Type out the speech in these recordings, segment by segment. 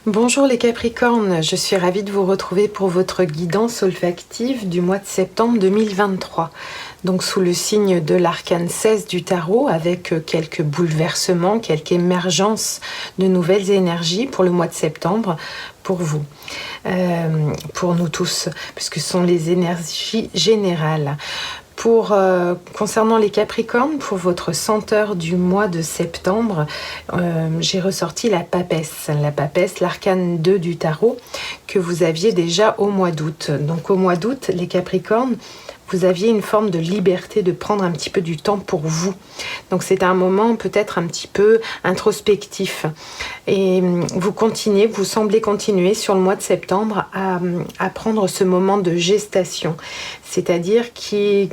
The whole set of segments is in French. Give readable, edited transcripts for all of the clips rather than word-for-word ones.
Bonjour les Capricornes, je suis ravie de vous retrouver pour votre guidance olfactive du mois de septembre 2023. Donc sous le signe de l'arcane 16 du tarot, avec quelques bouleversements, quelques émergences de nouvelles énergies pour le mois de septembre, pour vous, pour nous tous, puisque ce sont les énergies générales. Concernant les Capricornes, pour votre senteur du mois de septembre, j'ai ressorti la papesse, l'arcane 2 du tarot, que vous aviez déjà au mois d'août. Donc au mois d'août, les Capricornes, vous aviez une forme de liberté de prendre un petit peu du temps pour vous. Donc c'est un moment peut-être un petit peu introspectif. Et vous semblez continuer sur le mois de septembre à prendre ce moment de gestation. C'est-à-dire qu'il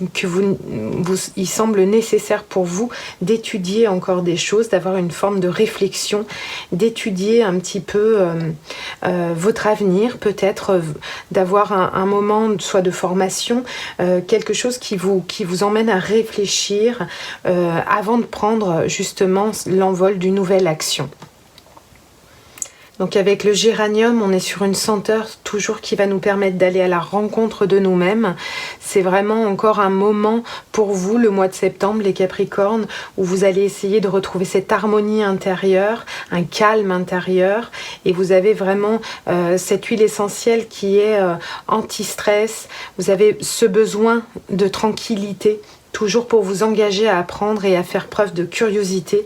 semble nécessaire pour vous d'étudier encore des choses, d'avoir une forme de réflexion, d'étudier un petit peu votre avenir, peut-être d'avoir un moment soit de formation, quelque chose qui vous emmène à réfléchir avant de prendre justement l'envol d'une nouvelle action. Donc avec le géranium, on est sur une senteur toujours qui va nous permettre d'aller à la rencontre de nous-mêmes. C'est vraiment encore un moment pour vous, le mois de septembre, les Capricornes, où vous allez essayer de retrouver cette harmonie intérieure, un calme intérieur. Et vous avez vraiment cette huile essentielle qui est anti-stress. Vous avez ce besoin de tranquillité, toujours pour vous engager à apprendre et à faire preuve de curiosité,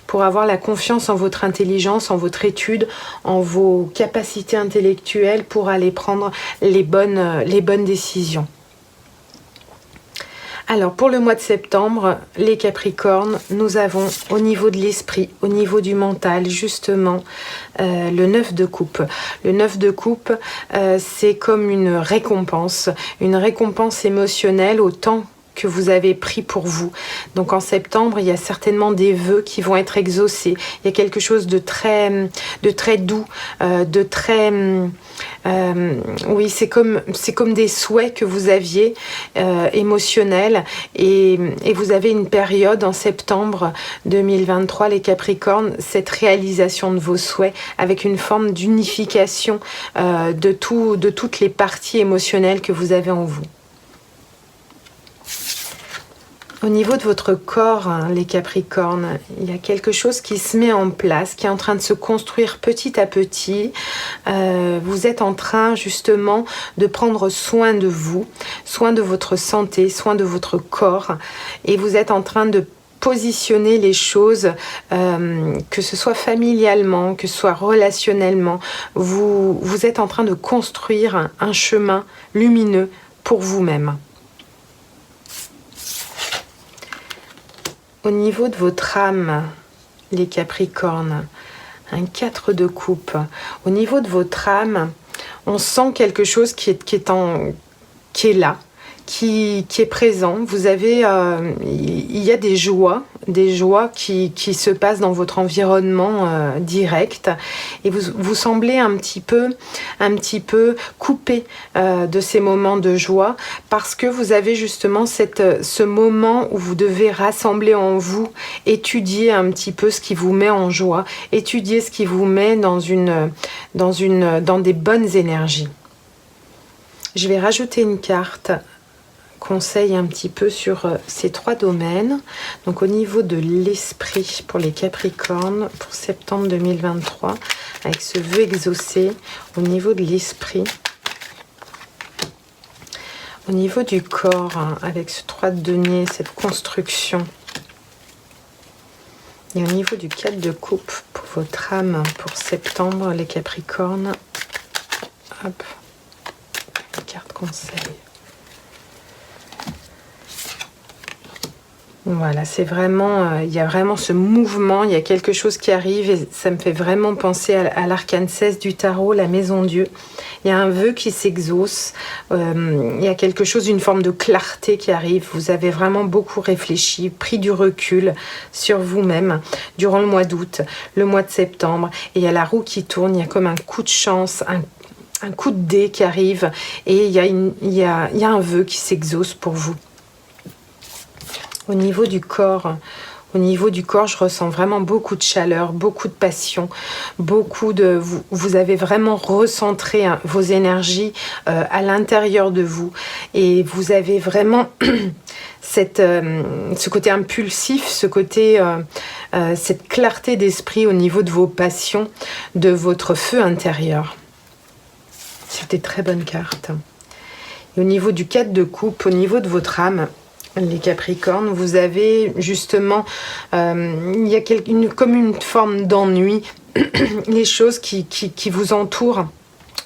pour avoir la confiance en votre intelligence, en votre étude, en vos capacités intellectuelles pour aller prendre les bonnes décisions. Alors pour le mois de septembre, les Capricornes, nous avons au niveau de l'esprit, au niveau du mental, justement, le 9 de coupe. Le 9 de coupe, c'est comme une récompense émotionnelle au temps que vous avez pris pour vous. Donc en septembre, il y a certainement des vœux qui vont être exaucés. Il y a quelque chose de très doux, oui, c'est comme des souhaits que vous aviez émotionnels, et vous avez une période en septembre 2023, les Capricornes, cette réalisation de vos souhaits avec une forme d'unification de toutes les parties émotionnelles que vous avez en vous. Au niveau de votre corps, les Capricornes, il y a quelque chose qui se met en place, qui est en train de se construire petit à petit. Vous êtes en train justement de prendre soin de vous, soin de votre santé, soin de votre corps, et vous êtes en train de positionner les choses, que ce soit familialement, que ce soit relationnellement. Vous êtes en train de construire un chemin lumineux pour vous-même. Au niveau de votre âme, les Capricornes, un 4 de coupe. Au niveau de votre âme, on sent quelque chose qui est là, qui est présent. Vous avez, il y a des joies qui se passent dans votre environnement direct, et vous semblez un petit peu coupé de ces moments de joie, parce que vous avez justement ce moment où vous devez rassembler en vous, étudier un petit peu ce qui vous met en joie, étudier ce qui vous met dans des bonnes énergies. Je vais rajouter une carte conseil un petit peu sur ces trois domaines. Donc au niveau de l'esprit pour les Capricornes pour septembre 2023, avec ce vœu exaucé, au niveau de l'esprit. Au niveau du corps, avec ce 3 de denier, cette construction. Et au niveau du 4 de coupe pour votre âme pour septembre, les Capricornes. Hop, carte conseil. Voilà, c'est vraiment, il y a vraiment ce mouvement, il y a quelque chose qui arrive, et ça me fait vraiment penser à l'arcane 16 du tarot, la maison Dieu. Il y a un vœu qui s'exauce, il y a quelque chose, une forme de clarté qui arrive. Vous avez vraiment beaucoup réfléchi, pris du recul sur vous-même durant le mois d'août, le mois de septembre, et il y a la roue qui tourne, il y a comme un coup de chance, un coup de dé qui arrive, et il y a un vœu qui s'exauce pour vous. Au niveau du corps, Au niveau du corps, je ressens vraiment beaucoup de chaleur, beaucoup de passion, beaucoup de... Vous avez vraiment recentré vos énergies à l'intérieur de vous. Et vous avez vraiment ce côté impulsif, cette clarté d'esprit au niveau de vos passions, de votre feu intérieur. C'est des très bonnes cartes. Et au niveau du 4 de coupe, au niveau de votre âme, les Capricornes, vous avez justement, il y a comme une forme d'ennui. Les choses qui vous entourent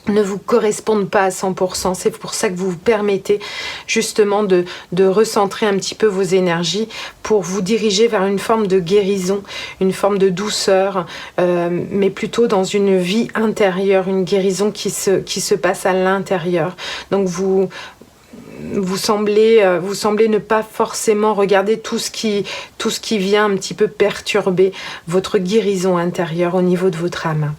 ne vous correspondent pas à 100%. C'est pour ça que vous vous permettez justement de recentrer un petit peu vos énergies pour vous diriger vers une forme de guérison, une forme de douceur, mais plutôt dans une vie intérieure, une guérison qui se passe à l'intérieur. Donc vous semblez ne pas forcément regarder tout ce qui vient un petit peu perturber votre guérison intérieure au niveau de votre âme.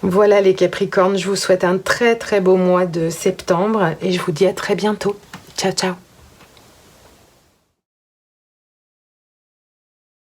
Voilà les Capricornes, je vous souhaite un très très beau mois de septembre et je vous dis à très bientôt. Ciao ciao.